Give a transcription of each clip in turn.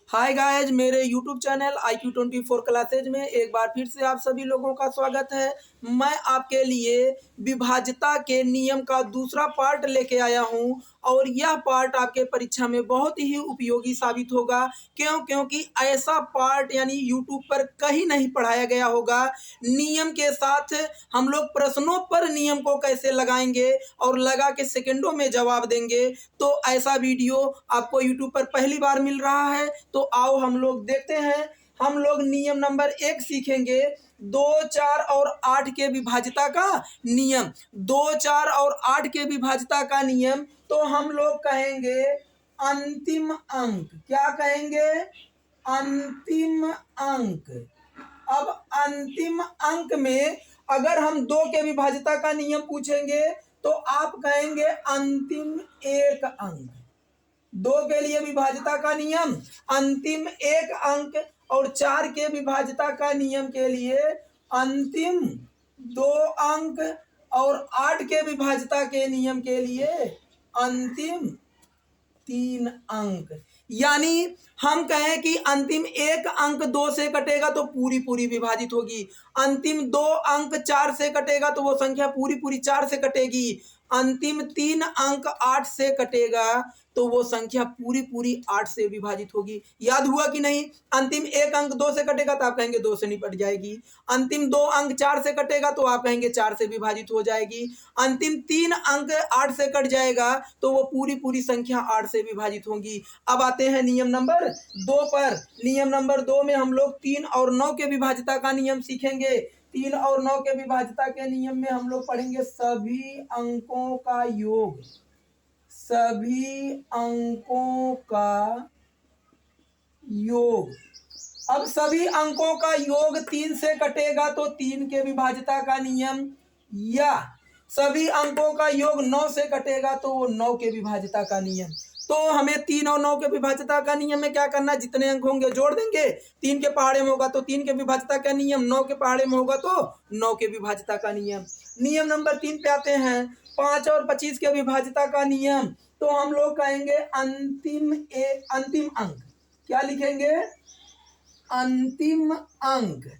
Hi guys, मेरे YouTube channel IQ24 classes में एक बार फिर से आप सभी लोगों का स्वागत है। मैं आपके लिए विभाज्यता के नियम का दूसरा पार्ट लेके आया हूं और यह पार्ट आपके परीक्षा में बहुत ही उपयोगी साबित होगा। क्योंकि ऐसा पार्ट यानी यूट्यूब पर कहीं नहीं पढ़ाया गया होगा। नियम के साथ हम लोग प्रश्नों पर नियम को कैसे लगाएंगे और लगा के सेकंडों में जवाब देंगे, तो ऐसा वीडियो आपको यूट्यूब पर पहली बार मिल रहा है। तो आओ हम लोग देखते हैं। हम लोग नियम नंबर 1 सीखेंगे, 2, 4 और 8 के विभाज्यता का नियम। 2, 4 और 8 के विभाज्यता का नियम तो हम लोग कहेंगे अंतिम अंक। क्या कहेंगे? अंतिम अंक। अब अंतिम अंक में अगर हम 2 के विभाज्यता का नियम पूछेंगे तो आप कहेंगे अंतिम एक अंक। 2 के लिए विभाज्यता का नियम अंतिम एक अंक और 4 के विभाज्यता का नियम के लिए अंतिम 2 अंक और 8 के विभाज्यता के नियम के लिए अंतिम 3 अंक। यानी हम कहें कि अंतिम एक अंक 2 से कटेगा तो पूरी पूरी विभाजित होगी, अंतिम 2 अंक 4 से कटेगा तो वो संख्या पूरी पूरी 4 से कटेगी, अंतिम 3 अंक 8 से कटेगा तो वो संख्या पूरी पूरी 8 से विभाजित होगी। याद हुआ कि नहीं? अंतिम एक अंक 2 से कटेगा तो आप कहेंगे 2 से निपट जाएगी, अंतिम 2 अंक 4 से कटेगा तो आप कहेंगे 4 से विभाजित हो जाएगी, अंतिम 3 अंक 8 से कट जाएगा तो वो पूरी पूरी संख्या 8 से विभाजित होगी। अब आते हैं नियम नंबर 2 पर। नियम नंबर 2 में हम लोग 3 और 9 के विभाज्यता का नियम सीखेंगे। 3 और 9 के विभाज्यता के नियम में हम लोग पढ़ेंगे सभी अंकों का योग। सभी अंकों का योग। अब सभी अंकों का योग 3 से कटेगा तो 3 के विभाज्यता का नियम, या सभी अंकों का योग 9 से कटेगा तो वो 9 के विभाज्यता का नियम। तो हमें 3 और 9 के विभाज्यता का नियम में क्या करना है? जितने अंक होंगे जोड़ देंगे। 3 के पहाड़े में होगा तो 3 के विभाज्यता का नियम, 9 के पहाड़े में होगा तो 9 के विभाज्यता का नियम। नियम नंबर 3 पे आते हैं, 5 और 25 के विभाज्यता का नियम। तो हम लोग कहेंगे अंतिम अंक। क्या लिखेंगे? अंतिम अंक।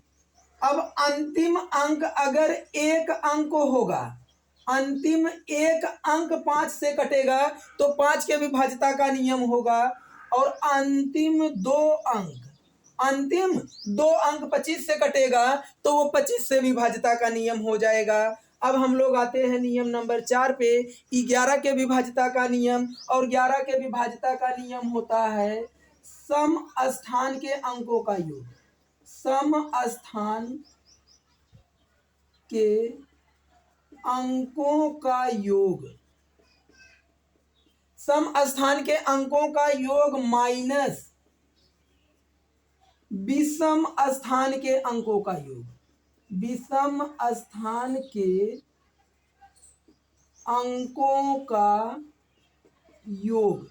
अब अंतिम अंक अगर एक अंक होगा, अंतिम एक अंक 5 से कटेगा तो 5 के विभाज्यता का नियम होगा, और अंतिम 2 अंक 25 से कटेगा तो वो 25 से विभाज्यता का नियम हो जाएगा। अब हम लोग आते हैं नियम नंबर 4 पे, 11 के विभाज्यता का नियम। और 11 के विभाज्यता का नियम होता है सम स्थान के अंकों का योग। सम स्थान के अंकों का योग। सम स्थान के अंकों का योग माइनस विषम स्थान के अंकों का योग। विषम स्थान के अंकों का योग।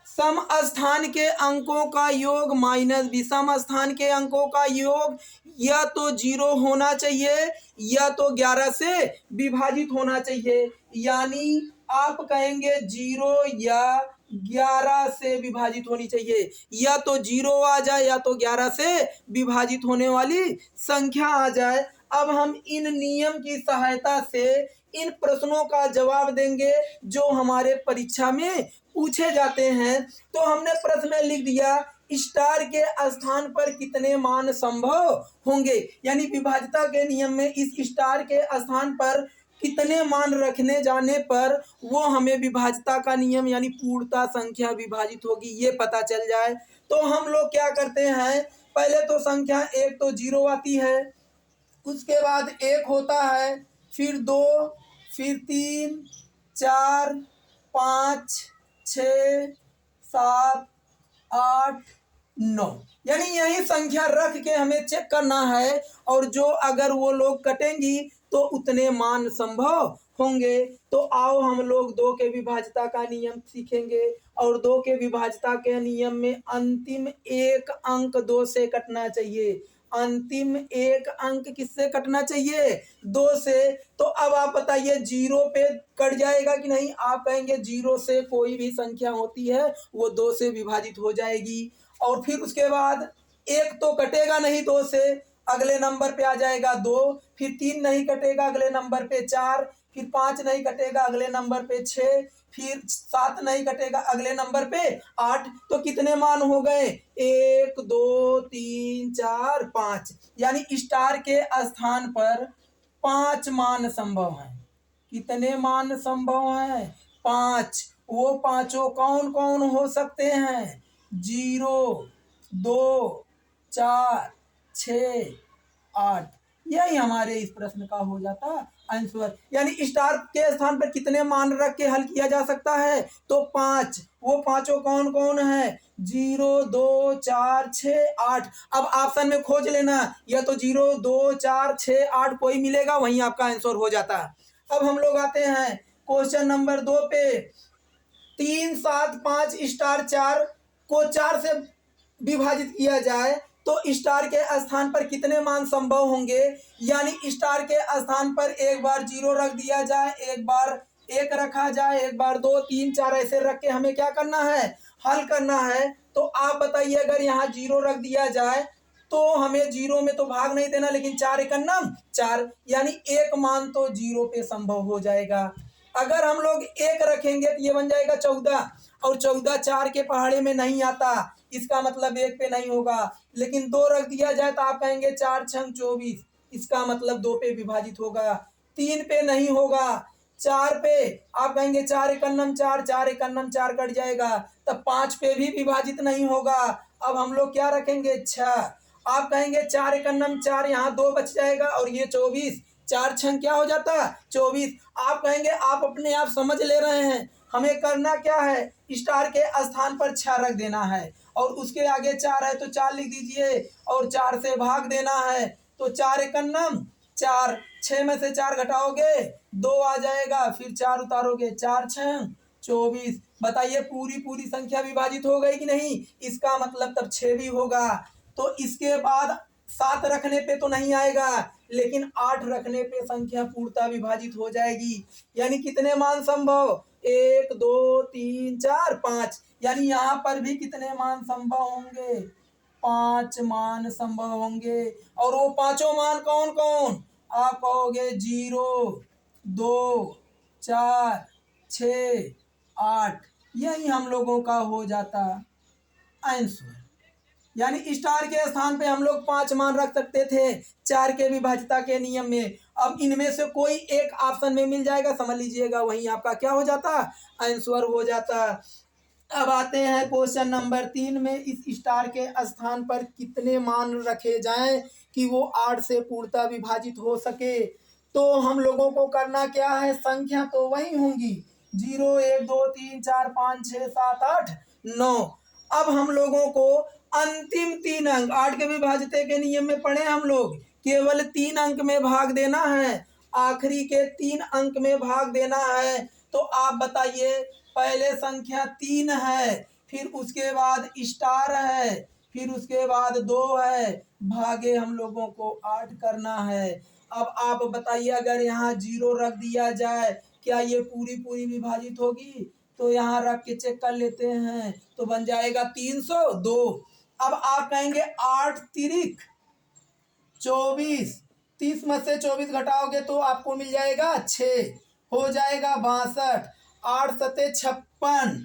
सम स्थान के अंकों का योग माइनस विषम स्थान के अंकों का योग या तो 0 होना चाहिए या तो 11 से विभाजित होना चाहिए। यानी आप कहेंगे 0 या 11 से विभाजित होनी चाहिए, या तो 0 आ जाए या तो 11 से विभाजित होने वाली संख्या आ जाए। अब हम इन नियम की सहायता से इन प्रश्नों का जवाब देंगे जो हमारे परीक्षा में पूछे जाते हैं। तो हमने प्रश्न में लिख दिया स्टार के स्थान पर कितने मान संभव होंगे, यानी विभाज्यता के नियम में इस स्टार के स्थान पर कितने मान रखने जाने पर वो हमें विभाज्यता का नियम यानी पूर्णता संख्या विभाजित होगी ये पता चल जाए। तो हम लोग क्या करते हैं, पहले तो संख्या 1 तो 0 आती है, उसके बाद 1 होता है, फिर 2, फिर 3, 4, 5, 6, 7, 8, 9, यानी यही संख्या रख के हमें चेक करना है, और जो अगर वो लोग कटेंगी तो उतने मान संभव होंगे। तो आओ हम लोग 2 के विभाज्यता का नियम सीखेंगे, और 2 के विभाज्यता के नियम में अंतिम एक अंक 2 से कटना चाहिए। अंतिम एक अंक किससे कटना चाहिए? 2 से। तो अब आप बताइए 0 पे कट जाएगा कि नहीं? आप कहेंगे 0 से कोई भी संख्या होती है वो 2 से विभाजित हो जाएगी। और फिर उसके बाद 1 तो कटेगा नहीं 2 से, अगले नंबर पे आ जाएगा 2, फिर 3 नहीं कटेगा अगले नंबर पे 4, फिर 5 नहीं कटेगा अगले नंबर पे 6, फिर 7 नहीं कटेगा अगले नंबर पे 8। तो कितने मान हो गए? 1 2 3 4 5। यानी स्टार के स्थान पर 5 मान संभव हैं। कितने मान संभव हैं? 5। वो पांचों कौन कौन हो सकते हैं? 0 2 4 6 8। यही हमारे इस प्रश्न का हो जाता आंसर। यानी स्टार के स्थान पर कितने मान रख के हल किया जा सकता है? तो 5। वो पांचों कौन कौन है? 0 2 4 6 8। अब ऑप्शन में खोज लेना, या तो 0 2 4 6 8 कोई मिलेगा, वहीं आपका आंसर हो जाता है। अब हम लोग आते हैं क्वेश्चन नंबर 2 पे। 3 7 5 स्टार 4 को 4 से विभाजित किया जाए तो स्टार के स्थान पर कितने मान संभव होंगे? यानी स्टार के स्थान पर एक बार 0 रख दिया जाए, एक बार 1 रखा जाए, एक बार 2 3 4 ऐसे रख के हमें क्या करना है? हल करना है। तो आप बताइए अगर यहाँ 0 रख दिया जाए तो हमें 0 में तो भाग नहीं देना, लेकिन 4 एकन्नम 4, यानी एक मान तो 0 पे संभव हो जाएगा। अगर हम लोग 1 रखेंगे तो ये बन जाएगा 14, और 14 4 के पहाड़े में नहीं आता, इसका मतलब 1 पे नहीं होगा। लेकिन 2 रख दिया जाए तो आप कहेंगे 4 छंग 24, इसका मतलब 2 पे विभाजित होगा। 3 पे नहीं होगा। 4 पे आप कहेंगे 4 एकन्नम 4, 4 एकन्नम 4 कट जाएगा, तब 5 पे भी विभाजित नहीं होगा। अब हम लोग क्या रखेंगे? 6। आप कहेंगे 4 एकन्नम 4, यहाँ 2 बच जाएगा, और ये 24, 4 छंग क्या हो जाता? 24। आप कहेंगे आप अपने आप समझ ले रहे हैं, हमें करना क्या है? स्टार के स्थान पर 6 रख देना है, और उसके आगे 4 है तो 4 लिख दीजिए, और 4 से भाग देना है। तो 4 एकन्नम 4, 6 में से 4 घटाओगे 2 आ जाएगा, फिर 4 उतारोगे, 4 छंग 24। बताइए पूरी पूरी संख्या विभाजित हो गई कि नहीं? इसका मतलब तब 6 भी होगा। तो इसके बाद 7 रखने पे तो नहीं आएगा, लेकिन 8 रखने पे संख्या पूर्णतः विभाजित हो जाएगी। यानी कितने मान संभव? 1 2 3 4 5। यानी यहाँ पर भी कितने मान संभव होंगे? 5 मान संभव होंगे। और वो पांचों मान कौन कौन? आप कहोगे 0 2 4 6 8। यही हम लोगों का हो जाता आंसर। यानी स्टार के स्थान पे हम लोग 5 मान रख सकते थे 4 के विभाज्यता के नियम में। अब इनमें से कोई एक ऑप्शन में मिल जाएगा, समझ लीजिएगा, वहीं आपका क्या हो जाता? आंसर हो जाता। अब आते हैं क्वेश्चन नंबर 3 में। इस स्टार के स्थान पर कितने मान रखे जाएं कि वो 8 से पूर्णतः विभाजित हो सके? तो हम लोगों को करना क्या है? संख्या तो वही होंगी, 0 1 2 3 4 5 6 7 8 9। अब हम लोगों को अंतिम 3 अंक 8 के विभाज्यता के नियम में पढ़े हम लोग, केवल 3 अंक में भाग देना है, आखिरी के 3 अंक में भाग देना है। तो आप बताइए, पहले संख्या 3 है, फिर उसके बाद स्टार है, फिर उसके बाद 2 है, भागे हम लोगों को 8 करना है। अब आप बताइए अगर यहाँ 0 रख दिया जाए, क्या ये पूरी पूरी विभाजित होगी? तो यहाँ रख के चेक कर लेते हैं, तो बन जाएगा 302। अब आप कहेंगे 8 तिरिक 24, 30 में से 24 घटाओगे तो आपको मिल जाएगा 6, हो जाएगा 62, 8 सते 56,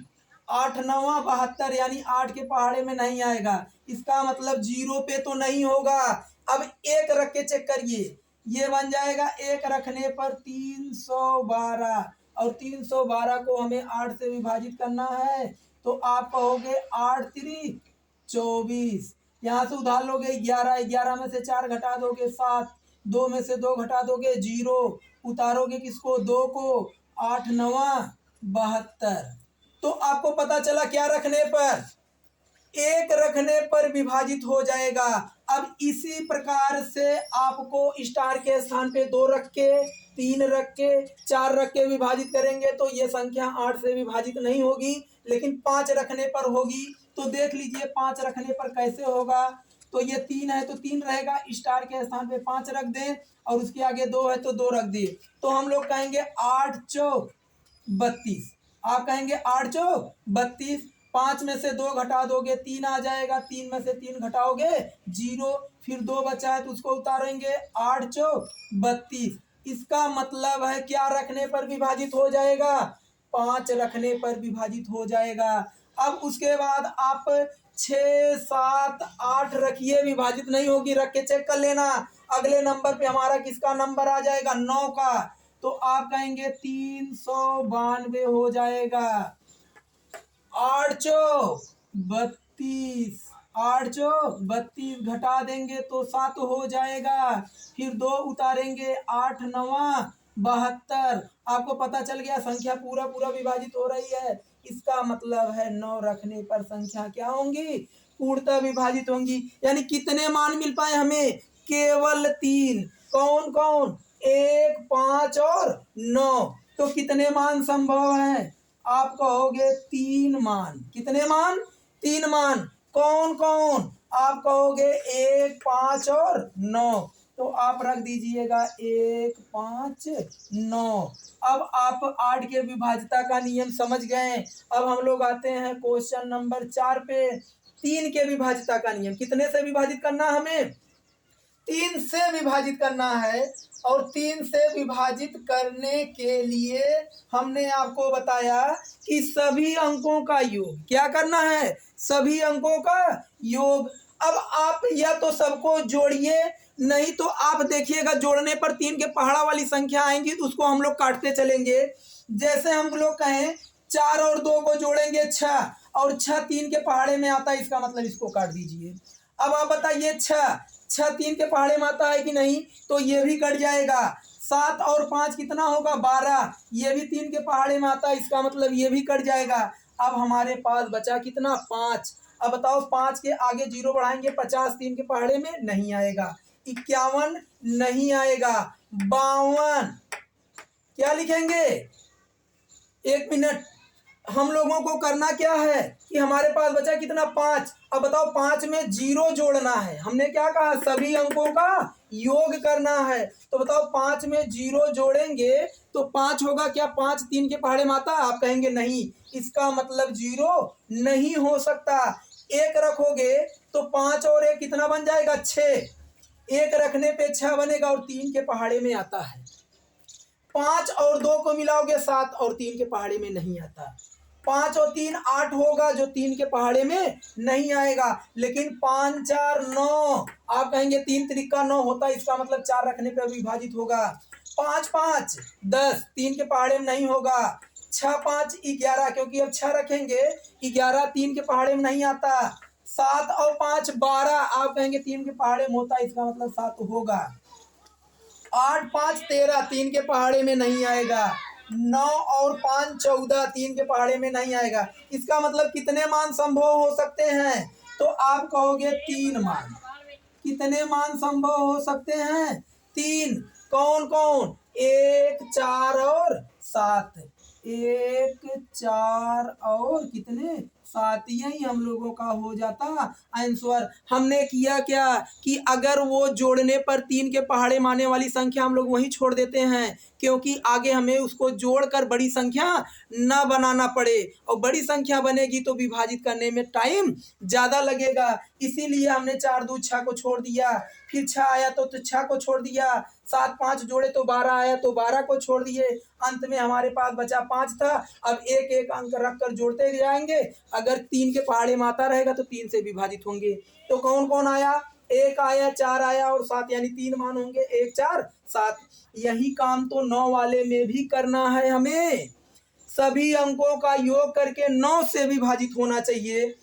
8 नवा 72, यानी 8 के पहाड़े में नहीं आएगा। इसका मतलब 0 पे तो नहीं होगा। अब 1 रख के चेक करिए, ये बन जाएगा 1 रखने पर 312, और 312 को हमें 8 से विभाजित करना है। तो आप कहोगे 8 तिरिक 24, यहाँ से उधार लोगे 11, 11 में से 4 घटा दोगे 7, 2 में से 2 घटा दोगे 0, उतारोगे किसको? 2 को, 8 नवा 72। तो आपको पता चला क्या रखने पर? 1 रखने पर विभाजित हो जाएगा। अब इसी प्रकार से आपको स्टार के स्थान पे 2 रख के, 3 रख के, 4 रख के विभाजित करेंगे तो ये संख्या 8 से विभाजित नहीं होगी, लेकिन 5 रखने पर होगी। तो देख लीजिए 5 रखने पर कैसे होगा। तो ये 3 है तो 3 रहेगा, स्टार के स्थान पे 5 रख दें और उसके आगे 2 है तो 2 रख दिए। तो हम लोग कहेंगे 8 चौक 32। आप कहेंगे 8 चौक 32, 5 में से 2 घटा दोगे 3 आ जाएगा, 3 में से 3 घटाओगे 0, फिर 2 बचा है तो उसको उतारेंगे, 8 चौक 32। इसका मतलब है क्या रखने पर विभाजित हो जाएगा? 5 रखने पर विभाजित हो जाएगा। अब उसके बाद आप 6 7 8 रखिए, विभाजित नहीं होगी, रख के चेक कर लेना। अगले नंबर पे हमारा किसका नंबर आ जाएगा? 9 का। तो आप कहेंगे 392 हो जाएगा। 8 चौक 32, 8 चौक 32 घटा देंगे तो 7 हो जाएगा, फिर 2 उतारेंगे, 8 नवा 72। आपको पता चल गया संख्या पूरा पूरा विभाजित हो रही है। इसका मतलब है 9 रखने पर संख्या क्या होंगी? पूर्णतः विभाजित होंगी। यानी कितने मान मिल पाए हमें? केवल 3। कौन कौन? 1 5 और 9। तो कितने मान संभव है? आप कहोगे 3 मान। कितने मान? 3 मान। कौन कौन? आप कहोगे 1 5 और 9। तो आप रख दीजिएगा 1 5 9। अब आप 8 के विभाज्यता का नियम समझ गए। अब हम लोग आते हैं क्वेश्चन नंबर 4 पे। 3 के विभाज्यता का नियम। कितने से विभाजित करना हमें? 3 से विभाजित करना है। और 3 से विभाजित करने के लिए हमने आपको बताया कि सभी अंकों का योग। क्या करना है? सभी अंकों का योग। अब आप या तो सबको जोड़िए, नहीं तो आप देखिएगा जोड़ने पर 3 के पहाड़ा वाली संख्या आएंगी तो उसको हम लोग काटते चलेंगे। जैसे हम लोग कहें 4 और 2 को जोड़ेंगे 6, और 6 3 के पहाड़े में आता है, इसका मतलब इसको काट दीजिए। अब आप बताइए 6 3 के पहाड़े में आता है कि नहीं? तो ये भी कट जाएगा। 7 और 5 कितना होगा? 12। ये भी 3 के पहाड़े में आता है, इसका मतलब ये भी कट जाएगा। अब हमारे पास बचा कितना? 5। अब बताओ 5 के आगे 0 बढ़ाएंगे, 50 3 के पहाड़े में नहीं आएगा। 51 नहीं आएगा। 52 क्या लिखेंगे? 1 मिनट। हम लोगों को करना क्या है कि हमारे पास बचा कितना? 5। अब बताओ 5 में 0 जोड़ना है। हमने क्या कहा? सभी अंकों का योग करना है। तो बताओ 5 में 0 जोड़ेंगे तो 5 होगा क्या? 5 3 के पहाड़े में आता है? आप कहेंगे नहीं, इसका मतलब 0 नहीं हो सकता। 1 रखोगे तो 5 और 1 कितना बन जाएगा? 6। 1 रखने पे 6 बनेगा और 3 के पहाड़े में आता है। 5 और 2 को मिलाओगे 7 और 3 के पहाड़े में नहीं आता। 5 और 3 8 होगा जो 3 के पहाड़े में नहीं आएगा। लेकिन 5 4 9, आप कहेंगे 3 त्रिका 9 होता है, इसका मतलब 4 रखने पर विभाजित होगा। 5 5 10, 3 के पहाड़े में नहीं होगा। 6 5 11, क्योंकि अब 6 रखेंगे, 11 3 के पहाड़े में नहीं आता। 7 और 5 12, आप कहेंगे 3 के पहाड़े में होता है, इसका मतलब 7 होगा। 8 5 13, 3 के पहाड़े में नहीं आएगा। 9 और 5 14, 3 के पहाड़े में नहीं आएगा। इसका मतलब कितने मान संभव हो सकते हैं? तो आप कहोगे 3 मान। कितने मान संभव हो सकते हैं? 3। कौन कौन? 1 4 और 7। 1 4 और कितने? 7। यही हम लोगों का हो जाता आंसर। हमने किया क्या कि अगर वो जोड़ने पर 3 के पहाड़े माने वाली संख्या हम लोग वहीं छोड़ देते हैं, क्योंकि आगे हमें उसको जोड़कर बड़ी संख्या ना बनाना पड़े, और बड़ी संख्या बनेगी तो विभाजित करने में टाइम ज़्यादा लगेगा। इसीलिए हमने 4 2 6 को छोड़ दिया, फिर 6 आया तो 6 को छोड़ दिया, 7 5 जोड़े तो 12 आया तो 12 को छोड़ दिए। अंत में हमारे पास बचा 5 था। अब एक एक अंक रखकर जोड़ते जाएंगे। अगर 3 के पहाड़े में आता रहेगा तो 3 से विभाजित होंगे। तो कौन कौन आया? 1 आया, 4 आया और 7, यानी 3 मान होंगे। 1 4 7। यही काम तो 9 वाले में भी करना है हमें। सभी अंकों का योग करके 9 से विभाजित होना चाहिए।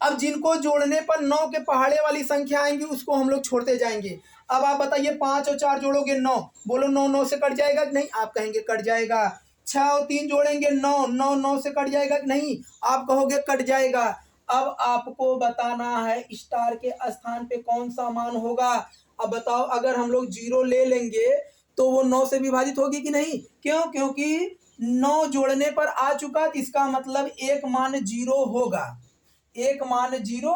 अब जिनको जोड़ने पर 9 के पहाड़े वाली संख्या आएंगी उसको हम लोग छोड़ते जाएंगे। अब आप बताइए 5 और 4 जोड़ोगे 9, बोलो 9 9 से कट जाएगा कि नहीं? आप कहेंगे कट जाएगा। 6 और 3 जोड़ेंगे 9 9 9 से कट जाएगा कि नहीं? आप कहोगे कट जाएगा। अब आपको बताना है स्टार के स्थान पे कौन सा मान होगा। अब बताओ अगर हम लोग 0 ले लेंगे तो वो 9 से विभाजित होगी कि नहीं? क्यों? क्योंकि 9 जोड़ने पर आ चुका, इसका मतलब एक मान 0 होगा। एक मान 0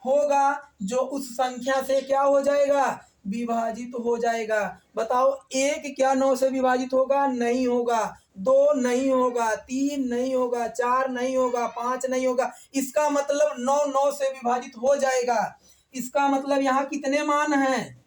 होगा जो उस संख्या से क्या हो जाएगा, विभाजित हो जाएगा। बताओ, एक क्या 9 से विभाजित होगा? नहीं होगा। 2 नहीं होगा, 3 नहीं होगा, 4 नहीं होगा, 5 नहीं होगा। इसका मतलब 9 9 से विभाजित हो जाएगा। इसका मतलब यहाँ कितने मान हैं?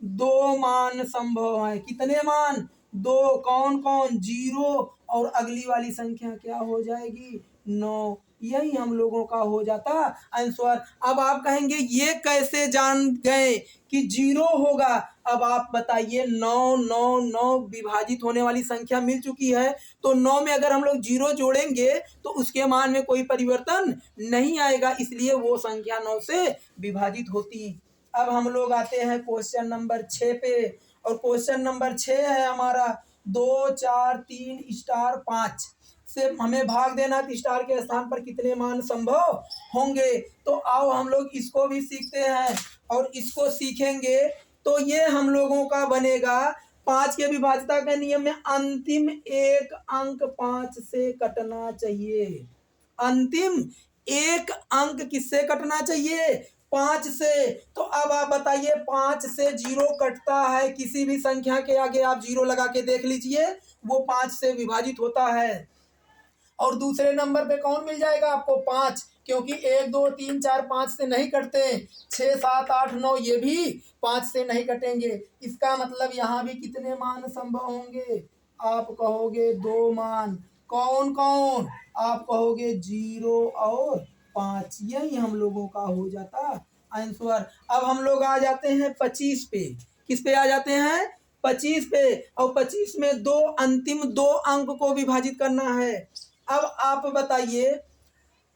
2 मान संभव है। कितने मान? 2। कौन कौन? 0 और अगली वाली संख्या क्या हो जाएगी? 9। यही हम लोगों का हो जाता आंसर। अब आप कहेंगे ये कैसे जान गए कि 0 होगा? अब आप बताइए, 9 9 9 विभाजित होने वाली संख्या मिल चुकी है, तो 9 में अगर हम लोग 0 जोड़ेंगे तो उसके मान में कोई परिवर्तन नहीं आएगा, इसलिए वो संख्या 9 से विभाजित होती। अब हम लोग आते हैं क्वेश्चन नंबर 6 पे, और क्वेश्चन नंबर 6 है हमारा 2 4 3 स्टार 5 से हमें भाग देना कि स्टार के स्थान पर कितने मान संभव होंगे। तो आओ हम लोग इसको भी सीखते हैं, और इसको सीखेंगे तो ये हम लोगों का बनेगा 5 के विभाज्यता के नियम में अंतिम एक अंक 5 से कटना चाहिए। अंतिम एक अंक किससे कटना चाहिए? 5 से। तो अब आप बताइए, 5 से 0 कटता है, किसी भी संख्या के आगे आप 0 लगा के देख लीजिए, वो 5 से विभाजित होता है। और दूसरे नंबर पे कौन मिल जाएगा आपको? 5, क्योंकि 1 2 3 4 5 से नहीं कटते। 6 7 8 9 ये भी 5 से नहीं कटेंगे। इसका मतलब यहाँ भी कितने मान संभव होंगे? आप कहोगे 2 मान। कौन कौन? आप कहोगे 0 और 5। यही हम लोगों का हो जाता आंसर। अब हम लोग आ जाते हैं 25 पे। किस पे आ जाते हैं? 25 पे। और 25 में अंतिम दो अंक को विभाजित करना है। अब आप बताइए,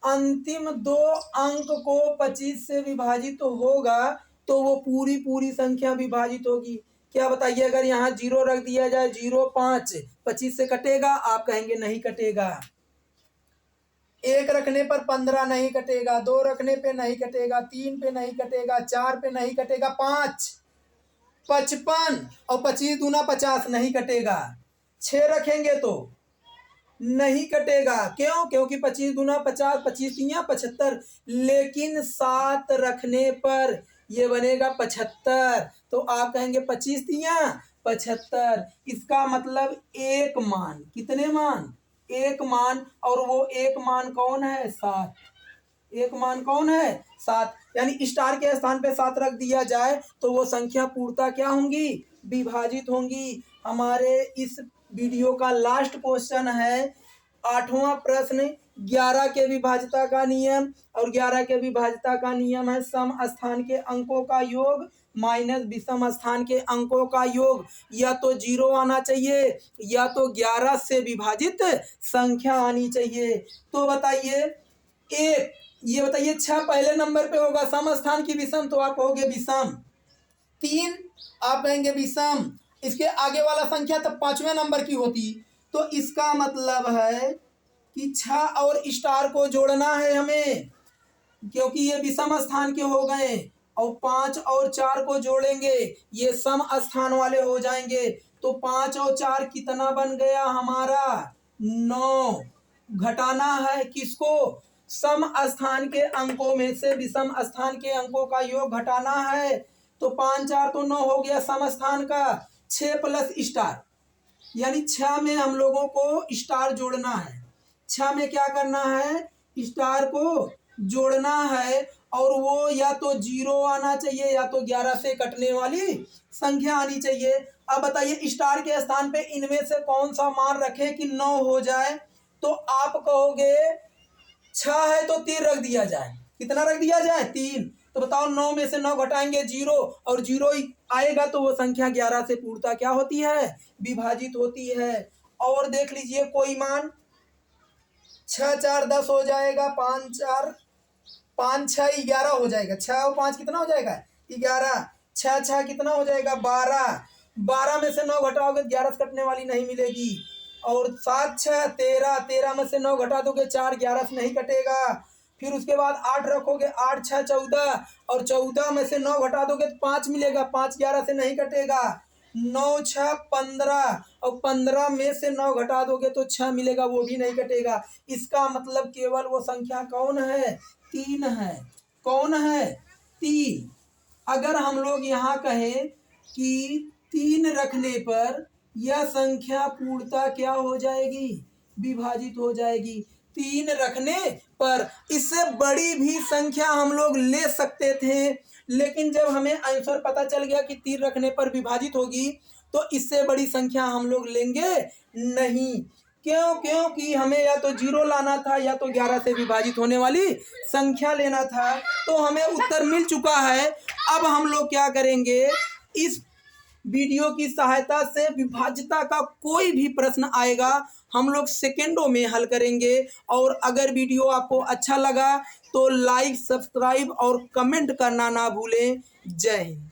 अंतिम 2 अंक को 25 से विभाजित होगा तो वो पूरी पूरी संख्या विभाजित होगी। क्या बताइए, अगर यहाँ 0 रख दिया जाए, 0 5, 25 से कटेगा? आप कहेंगे नहीं कटेगा। 1 रखने पर 15 नहीं कटेगा, 2 रखने पे नहीं कटेगा, 3 पे नहीं कटेगा, 4 पे नहीं कटेगा, 5 55 और 25 दूना 50 नहीं कटेगा। 6 रखेंगे तो नहीं कटेगा। क्यों? क्योंकि 25 दूना 50, 25 तियां 75, लेकिन 7 रखने पर ये बनेगा 75। तो आप कहेंगे 25 तियां 75। इसका मतलब एक मान। कितने मान? एक मान। और वो एक मान कौन है? 7। एक मान कौन है? 7। यानी स्टार के स्थान पे 7 रख दिया जाए तो वो संख्या पूर्णतः क्या होंगी? विभाजित होंगी। हमारे इस वीडियो का लास्ट क्वेश्चन है 8वां प्रश्न, 11 के विभाज्यता का नियम। और 11 के विभाज्यता का नियम है सम स्थान के अंकों का योग माइनस विषम स्थान के अंकों का योग। या तो 0 आना चाहिए या तो 11 से विभाजित संख्या आनी चाहिए। तो बताइए, एक ये बताइए 6 पहले नंबर पे होगा सम स्थान की विषम, तो आप कहोगे विषम। 3 आप कहेंगे विषम। इसके आगे वाला संख्या तब 5वें नंबर की होती। तो इसका मतलब है कि 6 और स्टार को जोड़ना है हमें, क्योंकि ये विषम स्थान के हो गए। और 5 और 4 को जोड़ेंगे, ये सम स्थान वाले हो जाएंगे। तो 5 और 4 कितना बन गया हमारा? 9। घटाना है किसको? सम स्थान के अंकों में से विषम स्थान के अंकों का योग घटाना है। तो 5 4 तो 9 हो गया सम स्थान का। 6 प्लस स्टार, यानी 6 में हम लोगों को स्टार जोड़ना है। 6 में क्या करना है? स्टार को जोड़ना है। और वो या तो 0 आना चाहिए या तो 11 से कटने वाली संख्या आनी चाहिए। अब बताइए, स्टार के स्थान पे इनमें से कौन सा मान रखे कि 9 हो जाए? तो आप कहोगे 6 है तो 3 रख दिया जाए। कितना रख दिया जाए? 3। तो बताओ, 9 में से 9 घटाएंगे 0, और 0 आएगा तो वो संख्या 11 से पूर्णतः क्या होती है? विभाजित होती है। और देख लीजिए कोई मान, 6 4 10 हो जाएगा, 5 4 5 6 11 हो जाएगा। 6 और 5 कितना हो जाएगा? 11। 6 6 कितना हो जाएगा? 12। 12 में से 9 घटाओगे 11 से कटने वाली नहीं मिलेगी। और 7 6 13, 13 में से 9 घटा दोगे 4, 11 से नहीं कटेगा। फिर उसके बाद 8 रखोगे, 8 6 14, और 14 में से 9 घटा दोगे तो 5 मिलेगा, 5 11 से नहीं कटेगा। 9 6 15, और 15 में से 9 घटा दोगे तो 6 मिलेगा, वो भी नहीं कटेगा। इसका मतलब केवल वो संख्या कौन है? 3 है। कौन है? 3। अगर हम लोग यहाँ कहें कि 3 रखने पर यह संख्या पूर्णतः क्या हो जाएगी, विभाजित हो जाएगी। 3 रखने पर इससे बड़ी भी संख्या हम लोग ले सकते थे, लेकिन जब हमें आंसर पता चल गया कि 3 रखने पर विभाजित होगी तो इससे बड़ी संख्या हम लोग लेंगे नहीं। क्योंकि हमें या तो 0 लाना था या तो 11 से विभाजित होने वाली संख्या लेना था। तो हमें उत्तर मिल चुका है। अब हम लोग क्या करेंगे, इस वीडियो की सहायता से विभाज्यता का कोई भी प्रश्न आएगा हम लोग सेकेंडों में हल करेंगे। और अगर वीडियो आपको अच्छा लगा तो लाइक, सब्सक्राइब और कमेंट करना ना भूलें। जय हिंद।